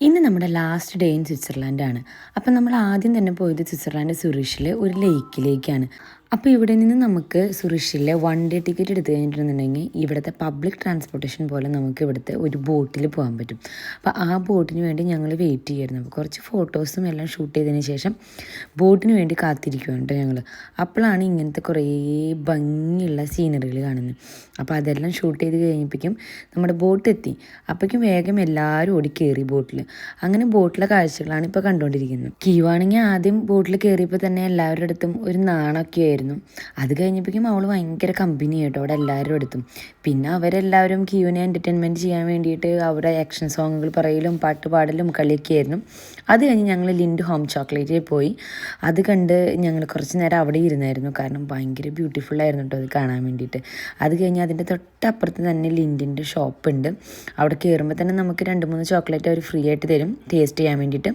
ഇന്ന് നമ്മുടെ last day in സ്വിറ്റ്സർലാൻഡാണ്. അപ്പം നമ്മൾ ആദ്യം തന്നെ പോയത് സ്വിറ്റ്സർലാൻഡ് സുറിഷിലെ ഒരു ലേക്കിലേക്കാണ്. അപ്പോൾ ഇവിടെ നിന്ന് നമുക്ക് സുറിഷിലെ വൺ ഡേ ടിക്കറ്റ് എടുത്തു കഴിഞ്ഞിട്ടുണ്ടെന്നുണ്ടെങ്കിൽ ഇവിടുത്തെ പബ്ലിക് ട്രാൻസ്പോർട്ടേഷൻ പോലെ നമുക്ക് ഇവിടുത്തെ ഒരു ബോട്ടിൽ പോകാൻ പറ്റും. അപ്പോൾ ആ ബോട്ടിന് വേണ്ടി ഞങ്ങൾ വെയിറ്റ് ചെയ്യായിരുന്നു. അപ്പോൾ കുറച്ച് ഫോട്ടോസും എല്ലാം ഷൂട്ട് ചെയ്തതിന് ശേഷം ബോട്ടിന് വേണ്ടി കാത്തിരിക്കുകയാണ് കേട്ടോ ഞങ്ങൾ. അപ്പോഴാണ് ഇങ്ങനത്തെ കുറേ ഭംഗിയുള്ള സീനറികൾ കാണുന്നത്. അപ്പോൾ അതെല്ലാം ഷൂട്ട് ചെയ്ത് കഴിഞ്ഞപ്പോഴേക്കും നമ്മുടെ ബോട്ട് എത്തി. അപ്പോഴേക്കും വേഗം എല്ലാവരും ഓടി കയറി ബോട്ടിൽ. അങ്ങനെ ബോട്ടിലെ കാഴ്ചകളാണ് ഇപ്പോൾ കണ്ടുകൊണ്ടിരിക്കുന്നത്. കീവാണെങ്കിൽ ആദ്യം ബോട്ടിൽ കയറിയപ്പോൾ തന്നെ എല്ലാവരുടെ അടുത്തും ഒരു നാണൊക്കെ ആയിരുന്നു. അത് കഴിഞ്ഞപ്പോഴേക്കും അവൾ ഭയങ്കര കമ്പനി കേട്ടോ അവിടെ എല്ലാവരും അടുത്തും. പിന്നെ അവരെല്ലാവരും കിയുവിനെ എൻ്റർടൈൻമെൻറ്റ് ചെയ്യാൻ വേണ്ടിയിട്ട് അവിടെ ആക്ഷൻ സോങ്ങുകൾ പറയലും പാട്ട് പാടലും കളിയൊക്കെ ആയിരുന്നു. അത് കഴിഞ്ഞ് ഞങ്ങൾ ലിൻഡ് ഹോം ചോക്ലേറ്റിൽ പോയി. അത് കണ്ട് ഞങ്ങൾ കുറച്ച് നേരം അവിടെ ഇരുന്നായിരുന്നു. കാരണം ഭയങ്കര ബ്യൂട്ടിഫുള്ളായിരുന്നു കേട്ടോ അത് കാണാൻ വേണ്ടിയിട്ട്. അത് കഴിഞ്ഞ് അതിൻ്റെ തൊട്ടപ്പുറത്ത് തന്നെ ലിൻഡിൻ്റെ ഷോപ്പുണ്ട്. അവിടെ കയറുമ്പോൾ തന്നെ നമുക്ക് 2-3 ചോക്ലേറ്റ് അവർ ഫ്രീ ആയിട്ട് തരും ടേസ്റ്റ് ചെയ്യാൻ വേണ്ടിയിട്ട്.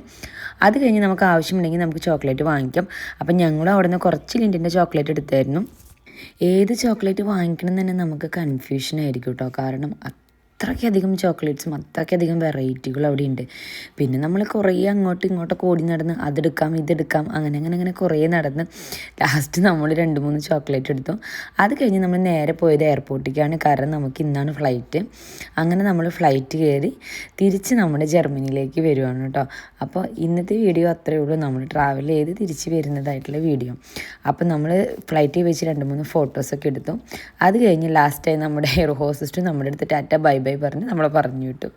അത് കഴിഞ്ഞ് നമുക്ക് ആവശ്യമുണ്ടെങ്കിൽ നമുക്ക് ചോക്ലേറ്റ് വാങ്ങിക്കാം. അപ്പം ഞങ്ങളും അവിടെ നിന്ന് കുറച്ച് ലിൻഡിൻ്റെ ചോക്ലേറ്റ് എടുത്തായിരുന്നു. ഏത് ചോക്ലേറ്റ് വാങ്ങിക്കണം എന്ന് തന്നെ നമുക്ക് കൺഫ്യൂഷൻ ആയിരിക്കും കേട്ടോ. കാരണം അത്രയ്ക്കധികം ചോക്ലേറ്റ്സും അത്രയ്ക്കധികം വെറൈറ്റികളും അവിടെ ഉണ്ട്. പിന്നെ നമ്മൾ കുറേ അങ്ങോട്ടും ഇങ്ങോട്ടൊക്കെ ഓടി നടന്ന് അതെടുക്കാം ഇതെടുക്കാം അങ്ങനെ കുറേ നടന്ന് ലാസ്റ്റ് നമ്മൾ 2-3 ചോക്ലേറ്റ് എടുത്തു. അത് കഴിഞ്ഞ് നമ്മൾ നേരെ പോയത് എയർപോർട്ടിലേക്കാണ്. കാരണം നമുക്ക് ഇന്നാണ് ഫ്ലൈറ്റ്. അങ്ങനെ നമ്മൾ ഫ്ലൈറ്റ് കയറി തിരിച്ച് നമ്മുടെ ജർമ്മനിയിലേക്ക് വരുവാണ് കേട്ടോ. അപ്പോൾ ഇന്നത്തെ വീഡിയോ അത്രയേ ഉള്ളൂ. നമ്മൾ ട്രാവൽ ചെയ്ത് തിരിച്ച് വരുന്നതായിട്ടുള്ള വീഡിയോ. അപ്പോൾ നമ്മൾ ഫ്ലൈറ്റിൽ വെച്ച് 2-3 ഫോട്ടോസൊക്കെ എടുത്തു. അത് കഴിഞ്ഞ് ലാസ്റ്റായി നമ്മുടെ എയർ ഹോസ്റ്റസ് നമ്മുടെ അടുത്ത് ടാറ്റ ബൈ ബൈ പറഞ്ഞ് നമ്മളെ പറഞ്ഞു വിട്ടു.